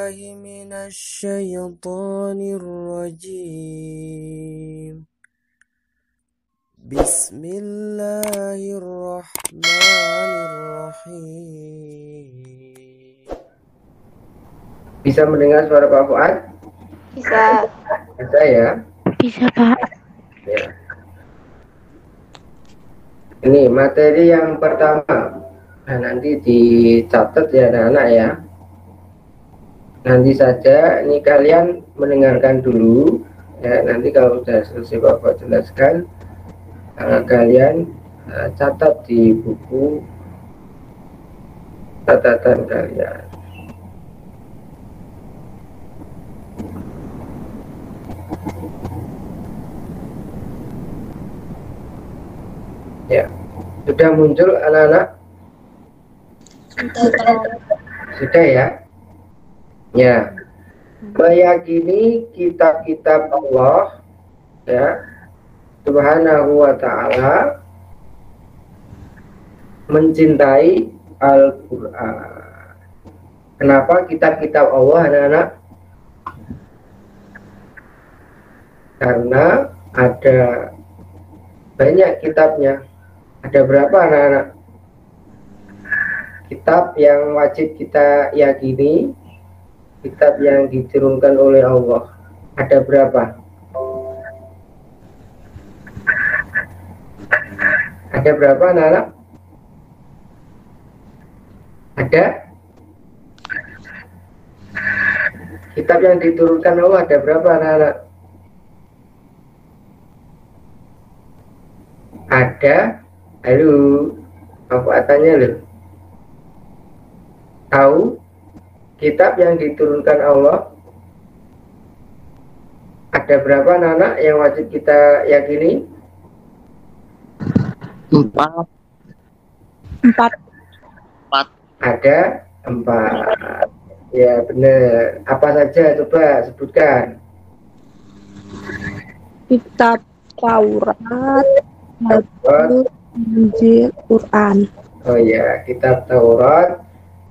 بالله من الشيطان الرجيم. بسم الله الرحمن الرحيم. Bisa mendengar suara Pak Fuad? Bisa. Bisa ya? Bisa, Pak. Ya. Ini materi yang pertama. Nah, nanti dicatat ya anak-anak ya. Nanti saja ini kalian mendengarkan dulu. Ya, nanti kalau sudah selesai Bapak jelaskan, kalian catat di buku catatan kalian. Ya, sudah muncul anak-anak? Sudah ya? Ya, meyakini kitab-kitab Allah ya Subhanahu wa ta'ala, mencintai Al-Quran. Kenapa kitab-kitab Allah anak-anak? Karena ada banyak kitabnya. Ada berapa anak-anak? Kitab yang wajib kita yakini, kitab yang diturunkan oleh Allah, ada berapa? Ada berapa anak-anak? Ada? Kitab yang diturunkan Allah ada berapa anak-anak? Ada? Halo, apa tanya loh? Tahu kitab yang diturunkan Allah ada berapa anak-anak yang wajib kita yakini? 4. Ada 4. Ya benar. Apa saja coba sebutkan? Kitab Taurat, Zabur, Injil, Quran. Oh ya, kitab Taurat,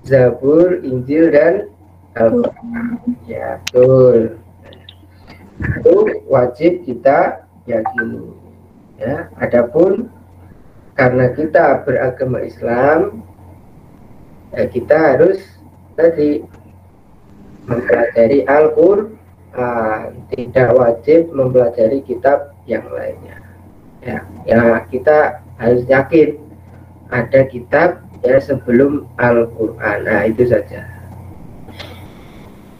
Zabur, Injil, dan Al-Quran. Ya, betul. Itu wajib kita yakini. Ya, adapun karena kita beragama Islam, ya kita harus tadi mempelajari Al-Quran, tidak wajib mempelajari kitab yang lainnya. Ya, kita harus yakin ada kitab ya sebelum Al-Quran. Nah, itu saja.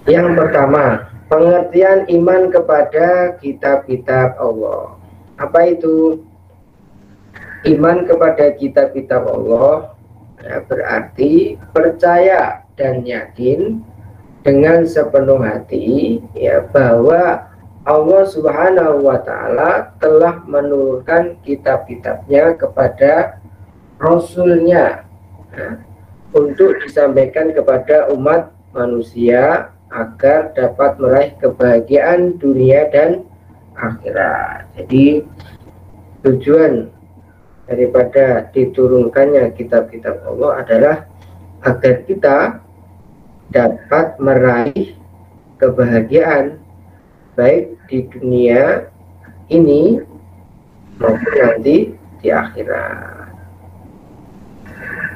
Yang pertama, pengertian iman kepada kitab-kitab Allah. Apa itu? Iman kepada kitab-kitab Allah ya, berarti percaya dan yakin dengan sepenuh hati ya bahwa Allah Subhanahu wa ta'ala telah menurunkan kitab-kitabnya kepada Rasulnya untuk disampaikan kepada umat manusia agar dapat meraih kebahagiaan dunia dan akhirat. Jadi tujuan daripada diturunkannya kitab-kitab Allah adalah agar kita dapat meraih kebahagiaan baik di dunia ini maupun nanti di akhirat.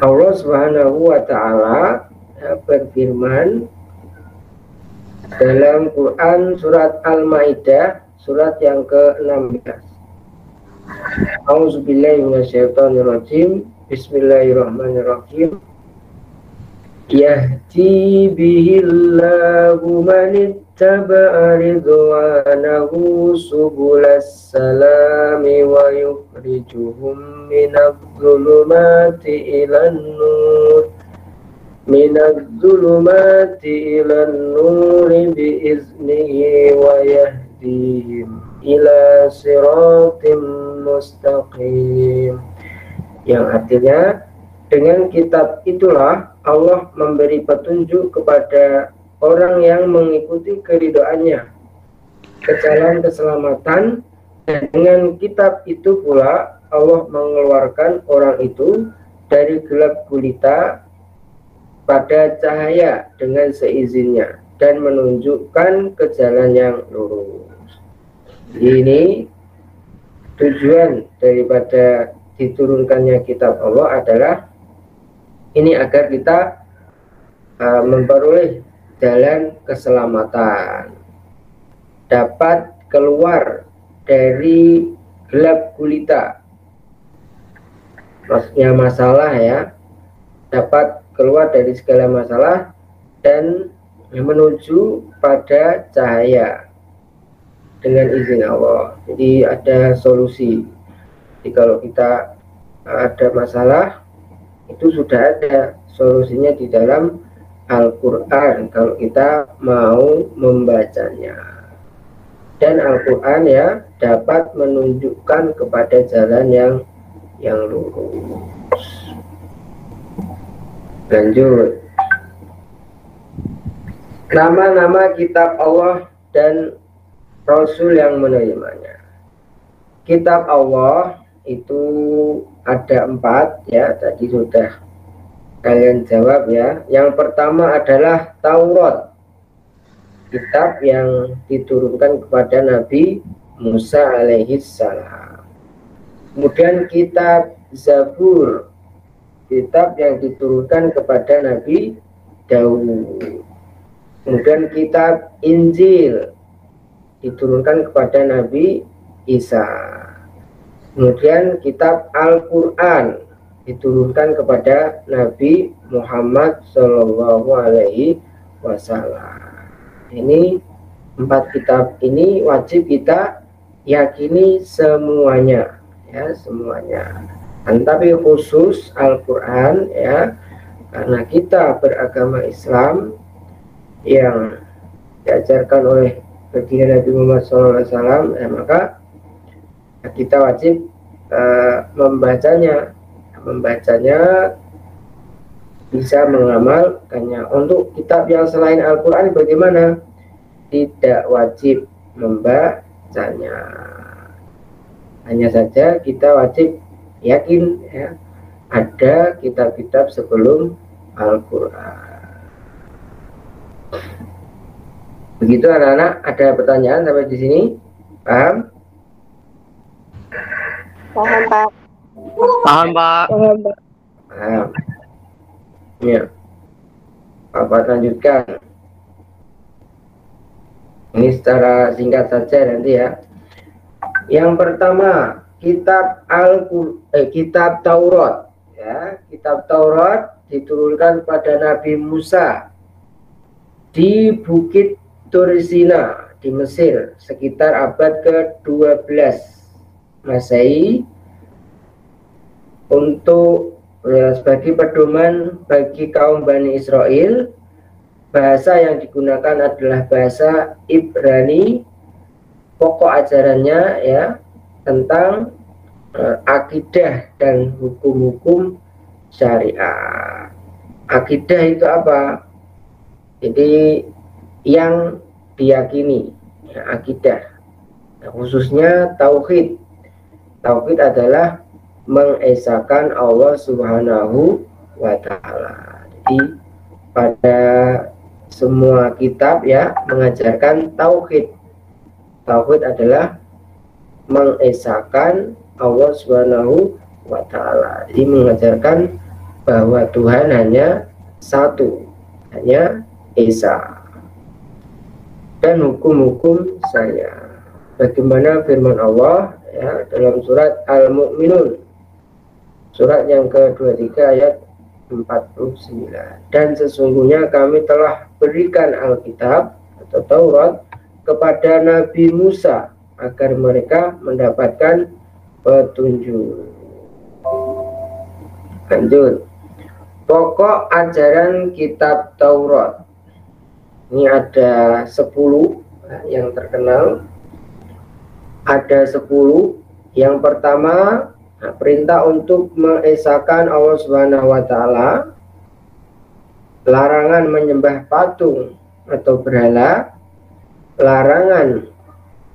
Allah Subhanahu wa ta'ala berfirman dalam Quran surat Al-Maidah surat yang ke-16. A'udzubillahi minasyaitonirrajim. Bismillahirrahmanirrahim. Yahdi bihillahu man ittaba'a ridwanahu subulas salami wa yukhrijuhum minadh-dhulumati ilan nur ilan nuri biiznihi wa yahdihim ila siratim mustaqim. Yang artinya dengan kitab itulah Allah memberi petunjuk kepada orang yang mengikuti keridhaannya ke jalan keselamatan, dan dengan kitab itu pula Allah mengeluarkan orang itu dari gelap gulita pada cahaya dengan seizinnya dan menunjukkan ke jalan yang lurus. Ini tujuan daripada diturunkannya kitab Allah adalah ini agar kita memperoleh jalan keselamatan, dapat keluar dari gelap gulita, maksudnya masalah ya, dapat keluar dari segala masalah dan menuju pada cahaya dengan izin Allah. Jadi ada solusi. Jadi kalau kita ada masalah, itu sudah ada solusinya di dalam Al-Quran kalau kita mau membacanya. Dan Al-Quran ya dapat menunjukkan kepada jalan yang lurus. Lanjut. Nama-nama kitab Allah dan Rasul yang menerimanya. Kitab Allah itu ada 4 ya, tadi sudah kalian jawab ya. Yang pertama adalah Taurat, kitab yang diturunkan kepada Nabi Musa alaihi salam. Kemudian kitab Zabur, kitab yang diturunkan kepada Nabi Daud. Kemudian kitab Injil diturunkan kepada Nabi Isa. Kemudian kitab Al-Quran diturunkan kepada Nabi Muhammad Shallallahu Alaihi Wasallam. Ini 4 kitab ini wajib kita yakini semuanya, ya semuanya. Tapi khusus Al-Quran ya, karena kita beragama Islam yang diajarkan oleh baginda Nabi Muhammad SAW, maka kita wajib membacanya bisa mengamalkannya. Untuk kitab yang selain Al-Quran bagaimana? Tidak wajib membacanya, hanya saja kita wajib yakin ya, ada kitab-kitab sebelum Al-Quran. Begitu anak-anak, ada pertanyaan sampai di sini? Paham? Paham, Pak. Paham, Pak. Paham. Ya. Bapak lanjutkan. Ini secara singkat saja nanti ya. Yang pertama, kitab Taurat. Ya, kitab Taurat diturunkan pada Nabi Musa di Bukit Tursina di Mesir sekitar abad ke-12 Masehi untuk sebagai pedoman bagi kaum Bani Israel. Bahasa yang digunakan adalah bahasa Ibrani. Pokok ajarannya ya tentang akidah dan hukum-hukum syariat. Akidah itu apa? Jadi yang diyakini ya, akidah. Nah, khususnya tauhid. Tauhid adalah mengesahkan Allah Subhanahu wa Ta'ala. Jadi pada semua kitab ya mengajarkan tauhid. Tauhid adalah mengesahkan Allah Subhanahu wa Ta'ala. Jadi mengajarkan bahwa Tuhan hanya satu, hanya Esa. Dan hukum-hukum saya. Bagaimana firman Allah ya dalam surat Al-Mu'minun, surat yang ke-23 ayat 49. Dan sesungguhnya kami telah berikan Alkitab atau Taurat kepada Nabi Musa agar mereka mendapatkan petunjuk. Lanjut. Pokok ajaran kitab Taurat. Ini ada 10 yang terkenal. Ada 10. Yang pertama, perintah untuk mengesahkan Allah Subhanahu wa Ta'ala, larangan menyembah patung atau berhala, larangan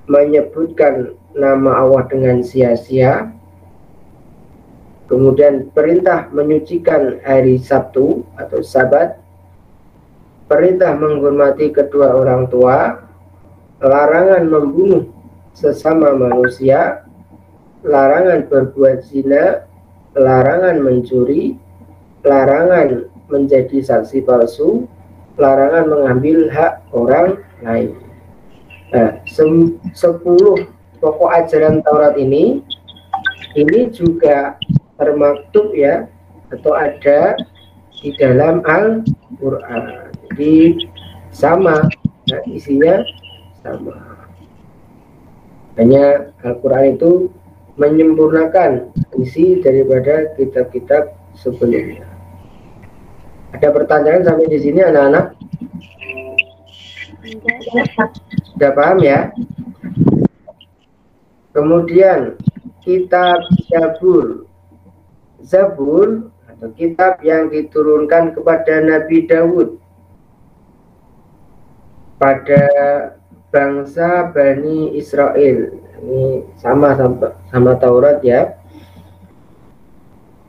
menyebutkan nama Allah dengan sia-sia, kemudian perintah menyucikan hari Sabtu atau Sabat, perintah menghormati kedua orang tua, larangan membunuh sesama manusia, larangan berbuat zina, larangan mencuri, larangan menjadi saksi palsu, larangan mengambil hak orang lain. Nah, 10 pokok ajaran Taurat ini juga termaktub ya, atau ada di dalam Al-Quran. Jadi sama, nah, isinya sama. Hanya Al-Quran itu menyempurnakan isi daripada kitab-kitab sebelumnya. Ada pertanyaan sampai di sini anak-anak? Sudah paham ya? Kemudian kitab Zabur atau kitab yang diturunkan kepada Nabi Daud pada bangsa Bani Israel. Ini sama Taurat ya.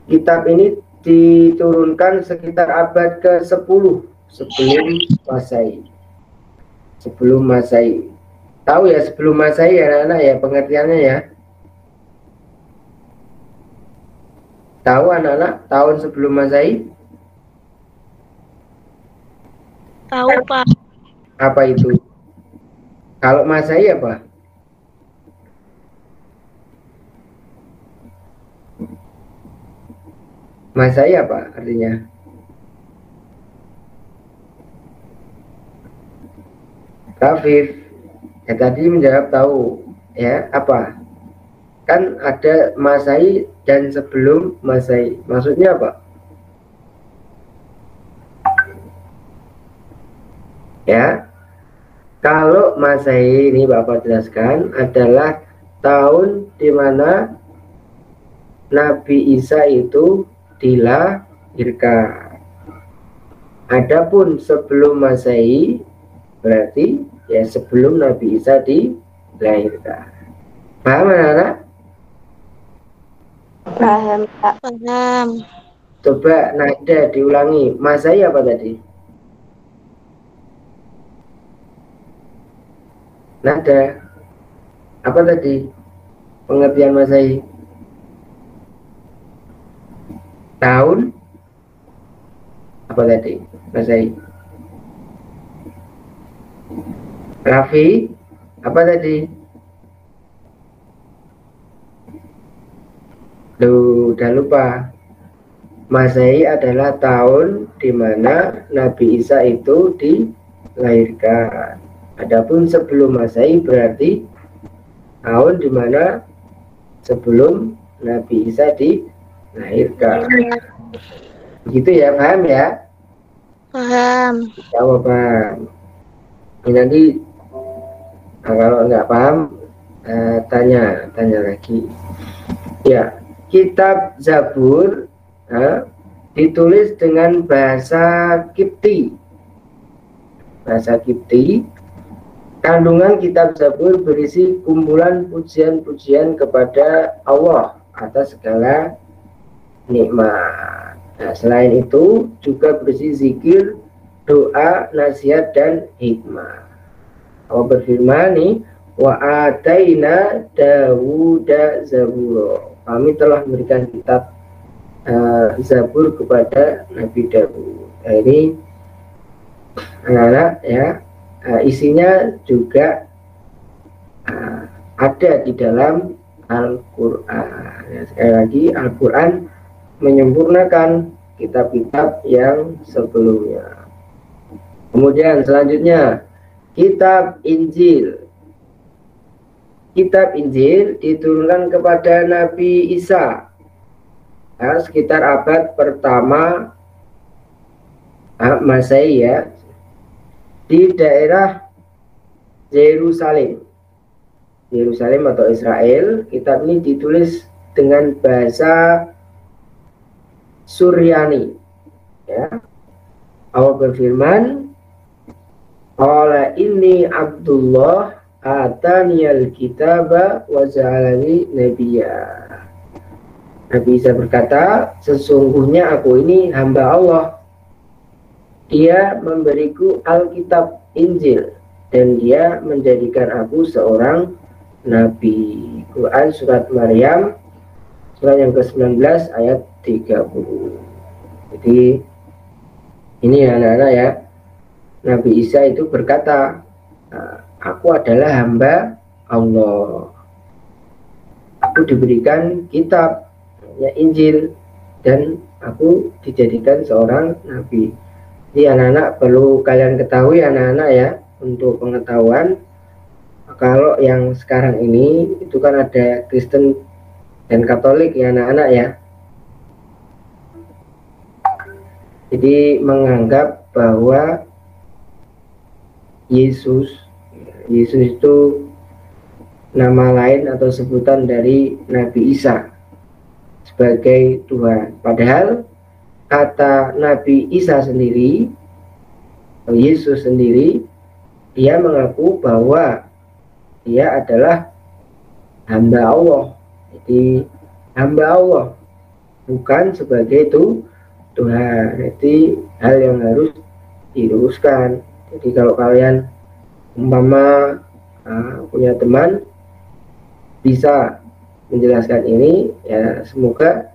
Kitab ini diturunkan sekitar abad ke-10 sebelum Masehi. Tahu ya sebelum Masehi ya anak-anak ya pengertiannya ya? Tahu anak-anak tahun sebelum Masehi? Tahu, Pak. Apa itu? Kalau Masehi apa? Masehi apa artinya? Kafir. Ya tadi menjawab tahu. Ya, apa? Kan ada Masehi dan sebelum Masehi. Maksudnya apa? Ya. Kalau Masehi ini Bapak jelaskan adalah tahun di mana Nabi Isa itu dilahirkan. Adapun sebelum Masehi berarti ya sebelum Nabi Isa dilahirkan. Paham anak-anak? Paham, Pak. Paham. Coba nada diulangi. Masehi apa tadi? Nada. Apa tadi? Pengertian Masehi. Tahun. Apa tadi? Masehi. Raffi. Apa tadi? Udah lupa. Masehi adalah tahun di mana Nabi Isa itu dilahirkan. Adapun sebelum Masehi berarti tahun di mana sebelum Nabi Isa dilahirkan. Begitu ya, paham ya? Paham. Jawab paham. Ini nanti kalau nggak paham tanya lagi. Ya, kitab Zabur ditulis dengan bahasa Kipti. Bahasa Kipti. Kandungan kitab Zabur berisi kumpulan pujian-pujian kepada Allah atas segala nikmat. Nah, selain itu juga berisi zikir, doa, nasihat dan hikmah. Allah berfirman nih, wa ataina Dawuda Zaburo. Kami telah memberikan kitab Zabur kepada Nabi Dawud. Nah, ini anak-anak ya, isinya juga ada di dalam Al-Quran. Ya, sekali lagi Al-Quran menyempurnakan kitab-kitab yang sebelumnya. Kemudian selanjutnya kitab Injil. Kitab Injil diturunkan kepada Nabi Isa sekitar abad pertama Masehi ya, di daerah Yerusalem atau Israel. Kitab ini ditulis dengan bahasa Suryani ya. Allah berfirman, qala inni Abdullah ataniyal kitaba wa ja'alani nabiyya. Nabi Isa berkata, sesungguhnya aku ini hamba Allah Dia memberiku Alkitab Injil, dan dia menjadikan aku seorang nabi. Quran surat Maryam surat yang ke-19 ayat 30. Jadi ini anak-anak ya, Nabi Isa itu berkata, aku adalah hamba Allah. Aku diberikan kitab ya Injil, dan aku dijadikan seorang nabi. Jadi anak-anak perlu kalian ketahui anak-anak ya, untuk pengetahuan, kalau yang sekarang ini itu kan ada Kristen dan Katolik ya anak-anak ya. Jadi menganggap bahwa Yesus itu nama lain atau sebutan dari Nabi Isa sebagai Tuhan. Padahal kata Nabi Isa sendiri, Yesus sendiri, dia mengaku bahwa dia adalah hamba Allah. Jadi hamba Allah, bukan sebagai Tuhan. Jadi hal yang harus diluruskan. Jadi kalau kalian umpama punya teman bisa menjelaskan ini, ya semoga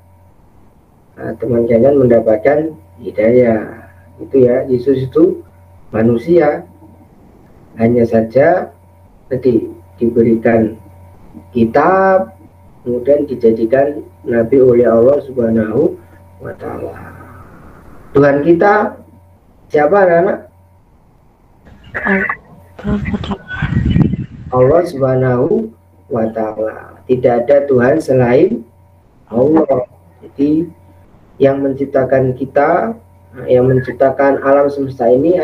teman kalian mendapatkan hidayah. Itu ya, Yesus itu manusia, hanya saja nanti diberikan kitab, kemudian dijadikan nabi oleh Allah Subhanahu wa Ta'ala. Tuhan kita siapa anak-anak? Allah Subhanahu wa Ta'ala. Tidak ada Tuhan selain Allah. Jadi yang menciptakan kita, yang menciptakan alam semesta ini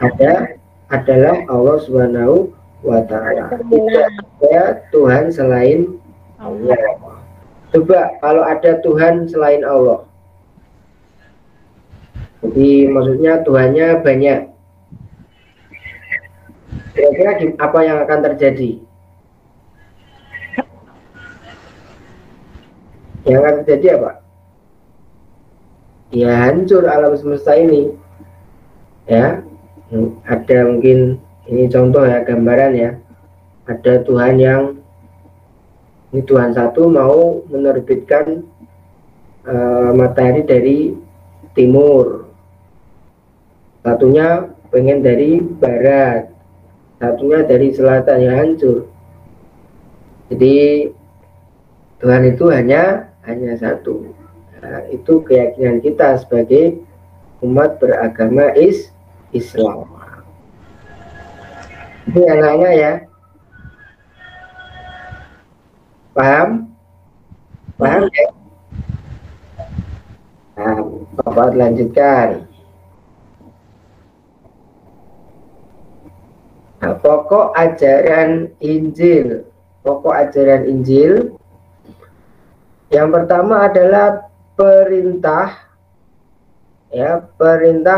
adalah Allah Subhanahu wa Ta'ala. Tidak ada Tuhan selain Allah. Coba kalau ada Tuhan selain Allah, jadi maksudnya Tuhannya banyak, kira-kira apa yang akan terjadi? Yang akan terjadi apa? Ya hancur alam semesta ini. Ya, ada mungkin ini contoh ya, gambaran ya. Ada Tuhan yang ini Tuhan satu mau menerbitkan matahari dari timur, satunya pengen dari barat, satunya dari selatan, yang hancur. Jadi Tuhan itu hanya satu. Nah, itu keyakinan kita sebagai umat beragama Islam. Ini anak-anak ya, paham ya? Nah, Bapak lanjutkan. Nah, pokok ajaran Injil yang pertama adalah perintah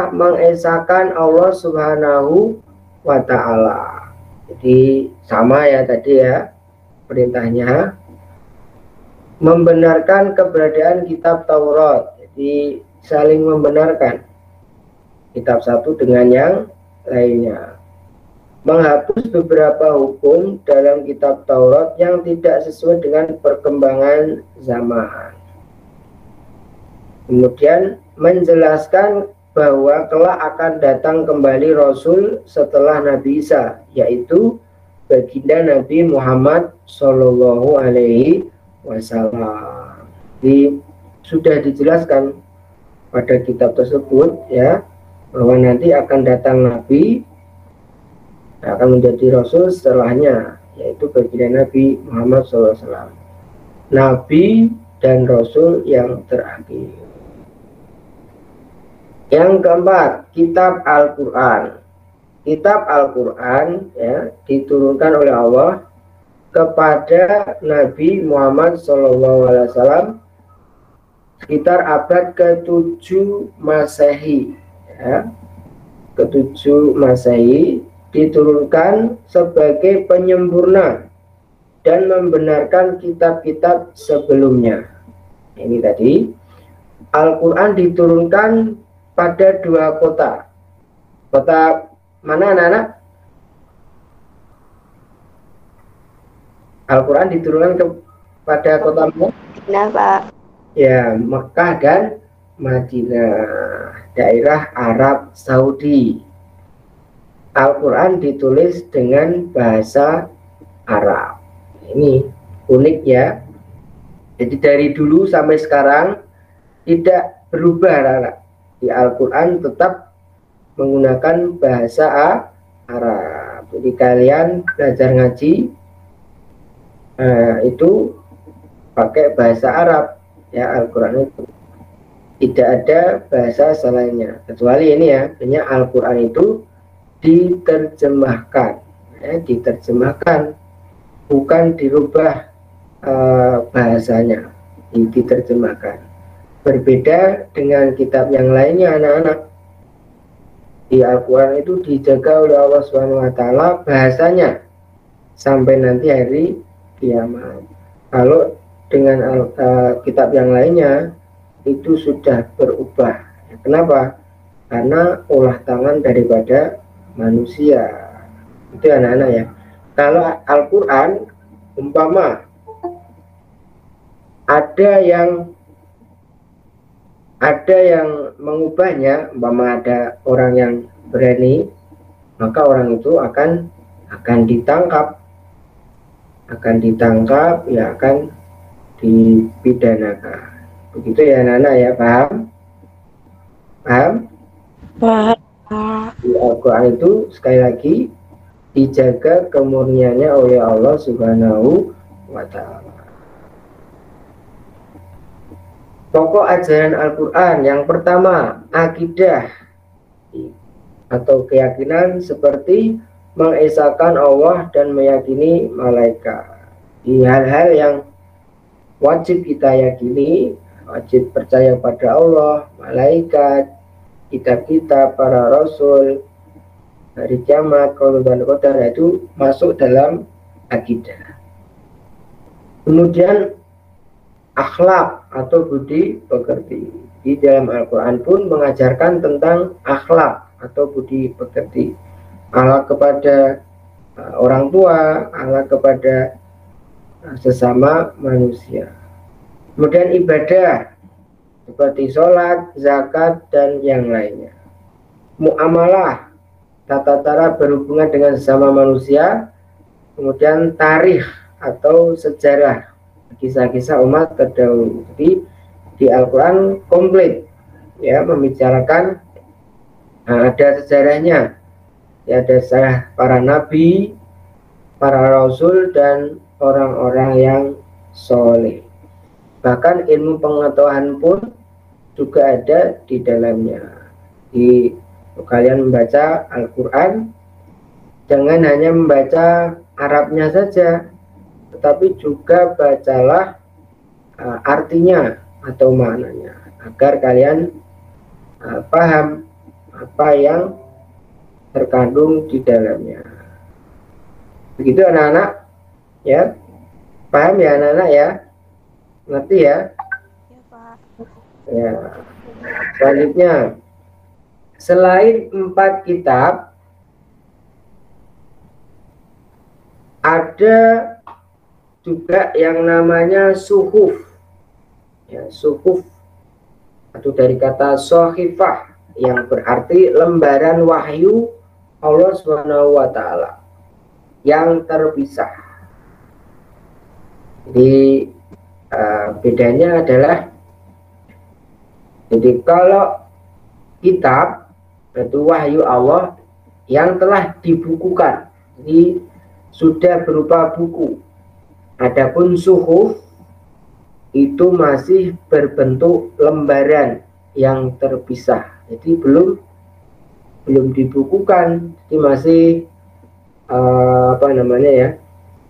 mengesahkan Allah Subhanahu wa Ta'ala. Jadi sama ya tadi ya perintahnya, membenarkan keberadaan kitab Taurat. Jadi saling membenarkan kitab satu dengan yang lainnya, menghapus beberapa hukum dalam kitab Taurat yang tidak sesuai dengan perkembangan zaman. Kemudian menjelaskan bahwa kelak akan datang kembali Rasul setelah Nabi Isa, yaitu baginda Nabi Muhammad Shallallahu Alaihi Wasallam. Jadi sudah dijelaskan pada kitab tersebut ya, bahwa nanti akan datang Nabi, akan menjadi Rasul setelahnya, yaitu baginda Nabi Muhammad SAW, Nabi dan Rasul yang terakhir. Yang keempat, kitab Al-Quran. Kitab Al-Quran ya, diturunkan oleh Allah kepada Nabi Muhammad SAW sekitar abad ke-7 Masehi ya. Ke-7 Masehi, diturunkan sebagai penyempurna dan membenarkan kitab-kitab sebelumnya. Ini tadi Al-Quran diturunkan pada dua kota. Kota mana anak-anak? Al-Quran diturunkan kepada kota mana? Nah, Pak. Ya, Mekah dan Madinah, daerah Arab Saudi. Al-Quran ditulis dengan bahasa Arab. Ini unik ya. Jadi dari dulu sampai sekarang tidak berubah anak. Di Al-Quran tetap menggunakan bahasa Arab. Jadi kalian belajar ngaji itu pakai bahasa Arab ya. Al-Quran itu tidak ada bahasa selainnya, kecuali ini ya, artinya Al-Quran itu diterjemahkan ya, diterjemahkan, bukan dirubah bahasanya, diterjemahkan. Berbeda dengan kitab yang lainnya anak-anak. Di Al-Quran itu dijaga oleh Allah SWT bahasanya sampai nanti hari kiamat. Kalau dengan kitab yang lainnya itu sudah berubah. Kenapa? Karena olah tangan daripada manusia. Itu anak-anak ya. Kalau Al-Quran umpama ada yang mengubahnya, umpama ada orang yang berani, maka orang itu akan ditangkap, ya akan dipidanakan. Begitu ya anak-anak ya, paham? Di Al-Quran itu sekali lagi dijaga kemurniannya oleh Allah Subhanahu wa Ta'ala. Pokok ajaran Al-Quran yang pertama, akidah atau keyakinan seperti mengesahkan Allah dan meyakini malaikat. Di hal-hal yang wajib kita yakini, wajib percaya pada Allah, malaikat, kitab-kitab, para rasul, hari kiamat, qaul dan qadar, itu masuk dalam akidah. Kemudian akhlak atau budi pekerti. Di dalam Al-Quran pun mengajarkan tentang akhlak atau budi pekerti. Akhlak kepada orang tua, akhlak kepada sesama manusia. Kemudian ibadah seperti sholat, zakat, dan yang lainnya. Muamalah, tata cara berhubungan dengan sesama manusia. Kemudian tarikh atau sejarah, kisah-kisah umat terdahulu. Jadi di Al-Quran komplit ya, membicarakan ada sejarahnya ya, ada sejarah para nabi, para rasul, dan orang-orang yang soleh. Bahkan ilmu pengetahuan pun juga ada di dalamnya. Kalian membaca Al-Quran jangan hanya membaca Arabnya saja, tetapi juga bacalah artinya atau maknanya, agar kalian paham apa yang terkandung di dalamnya. Begitu anak-anak ya, paham ya anak-anak ya, ngerti ya? Ya, Pak. Ya. Selanjutnya, selain 4 kitab, ada juga yang namanya suhuf ya, suhuf atau dari kata sohifah yang berarti lembaran wahyu Allah Subhanahu wa Ta'ala yang terpisah. Jadi bedanya adalah, jadi kalau kitab itu wahyu Allah yang telah dibukukan, jadi sudah berupa buku. Adapun suhuf itu masih berbentuk lembaran yang terpisah, jadi belum dibukukan, jadi masih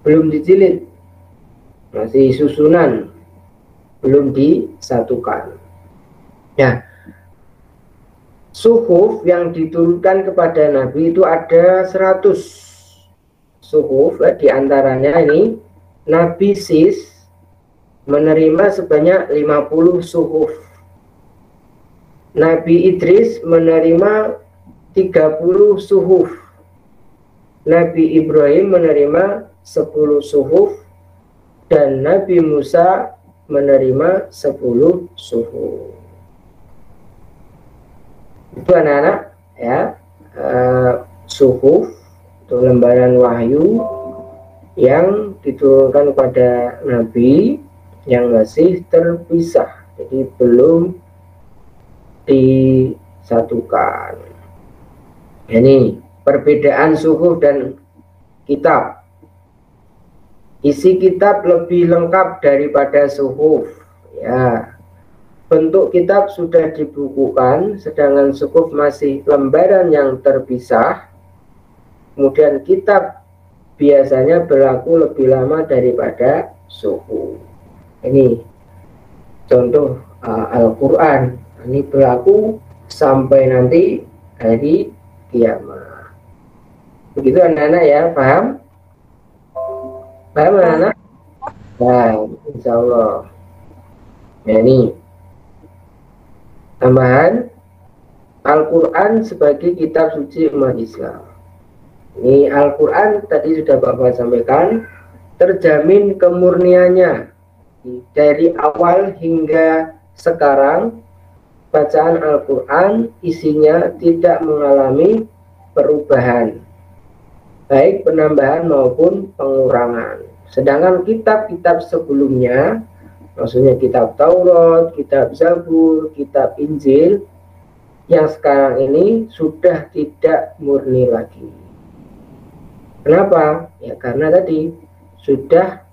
belum dijilid, masih susunan, belum disatukan. Ya, suhuf yang diturunkan kepada Nabi itu ada 100 suhuf, diantaranya ini Nabi Sis menerima sebanyak 50 suhuf. Nabi Idris menerima 30 suhuf. Nabi Ibrahim menerima 10 suhuf. Dan Nabi Musa menerima 10 suhuf. Itu anak-anak ya, suhuf itu lembaran wahyu yang diturunkan kepada Nabi yang masih terpisah, jadi belum disatukan. Ini perbedaan suhuf dan kitab. Isi kitab lebih lengkap daripada suhuf. Ya, bentuk kitab sudah dibukukan, sedangkan suhuf masih lembaran yang terpisah. Kemudian kitab biasanya berlaku lebih lama daripada suhuf. Ini contoh Al-Quran. Ini berlaku sampai nanti hari kiamat. Begitu anak-anak ya, paham? Paham anak-anak? Nah, insya Allah. Nah, ini tambahan Al-Quran sebagai kitab suci umat Islam. Ini Al-Quran tadi sudah Bapak sampaikan, terjamin kemurniannya dari awal hingga sekarang. Bacaan Al-Quran isinya tidak mengalami perubahan, baik penambahan maupun pengurangan. Sedangkan kitab-kitab sebelumnya, maksudnya kitab Taurat, kitab Zabur, kitab Injil, yang sekarang ini sudah tidak murni lagi. Kenapa? Ya karena tadi sudah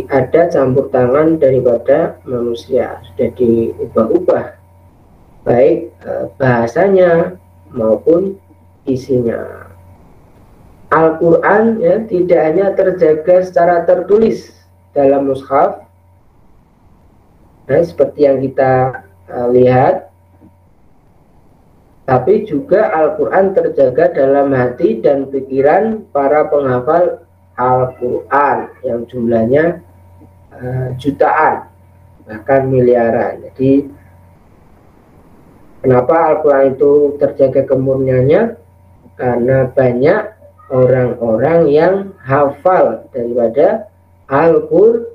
ada campur tangan daripada manusia, sudah diubah-ubah, baik bahasanya maupun isinya. Al-Quran ya tidak hanya terjaga secara tertulis dalam mushaf, seperti yang kita lihat, tapi juga Al-Quran terjaga dalam hati dan pikiran para penghafal Al-Quran yang jumlahnya jutaan, bahkan miliaran. Jadi kenapa Al-Quran itu terjaga kemurniannya? Karena banyak orang-orang yang hafal daripada Al-Quran.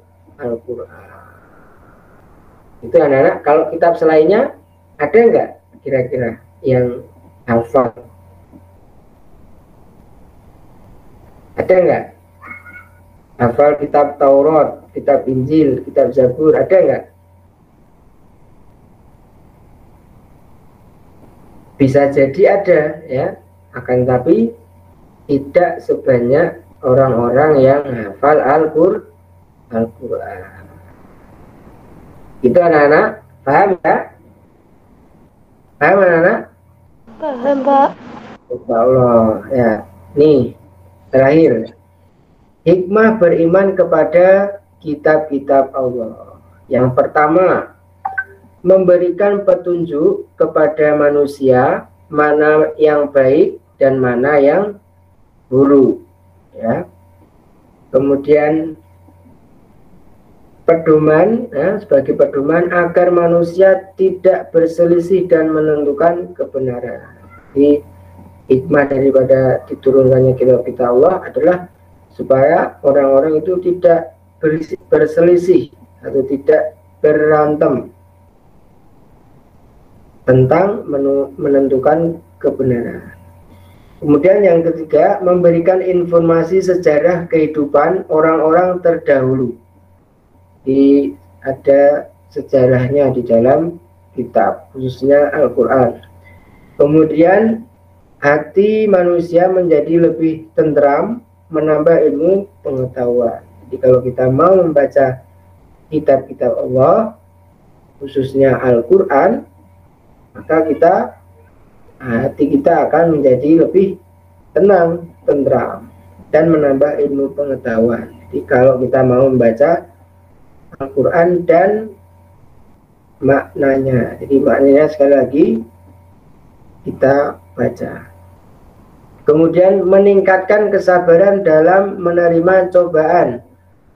Itu anak-anak. Kalau kitab selainnya ada nggak kira-kira yang hafal? Ada nggak? Hafal kitab Taurat, kitab Injil, kitab Zabur, ada nggak? Bisa jadi ada ya, akan tapi tidak sebanyak orang-orang yang hafal Al-Quran. Itu anak-anak, paham ya? Paham anak-anak? Paham, Pak. Insya Allah ya. Nih terakhir, hikmah beriman kepada kitab-kitab Allah. Yang pertama, memberikan petunjuk kepada manusia mana yang baik dan mana yang buruk. Ya. Kemudian pedoman, ya, sebagai pedoman agar manusia tidak berselisih dan menentukan kebenaran. Jadi hikmah daripada diturunkannya kitab-kitab Allah adalah supaya orang-orang itu tidak berselisih atau tidak berantem tentang menentukan kebenaran. Kemudian yang ketiga, memberikan informasi sejarah kehidupan orang-orang terdahulu. Ada sejarahnya di dalam kitab, khususnya Al-Quran. Kemudian hati manusia menjadi lebih tentram, menambah ilmu pengetahuan. Jadi kalau kita mau membaca kitab-kitab Allah, khususnya Al-Quran, maka hati kita akan menjadi lebih tenang, tentram, dan menambah ilmu pengetahuan. Jadi kalau kita mau membaca Al-Quran dan maknanya, jadi maknanya sekali lagi kita baca. Kemudian meningkatkan kesabaran dalam menerima cobaan,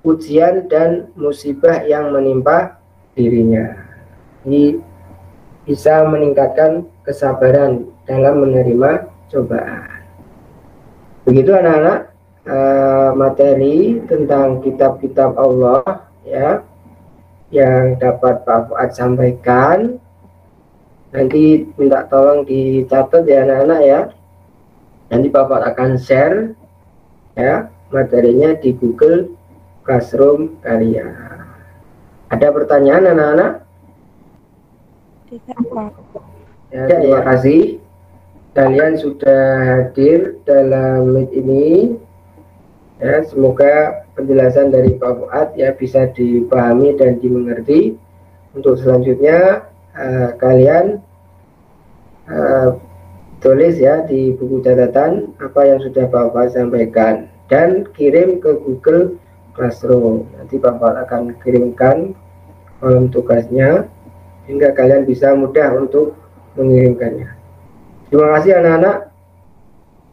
ujian dan musibah yang menimpa dirinya. Jadi bisa meningkatkan kesabaran dalam menerima cobaan. Begitu anak-anak, materi tentang kitab-kitab Allah ya yang dapat Pak Fuad sampaikan. Nanti minta tolong dicatat ya anak-anak ya. Nanti Pak Fuad akan share ya materinya di Google Classroom kalian. Ada pertanyaan anak-anak? Tidak, Pak. Ya, terima kasih kalian sudah hadir dalam meet ini. Ya, semoga penjelasan dari Pak Fuad ya bisa dipahami dan dimengerti. Untuk selanjutnya kalian tulis ya di buku catatan apa yang sudah Pak Fuad sampaikan dan kirim ke Google Classroom. Nanti Pak Fuad akan kirimkan kolom tugasnya hingga kalian bisa mudah untuk mengirimkannya. Terima kasih anak-anak.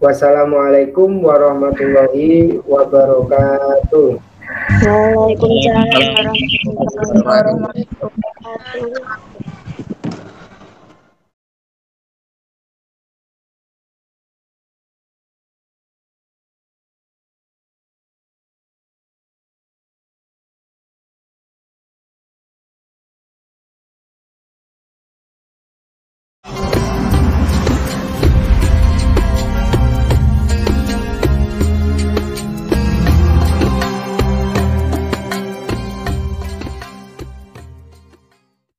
Wassalamualaikum warahmatullahi wabarakatuh. Waalaikumsalam warahmatullahi wabarakatuh.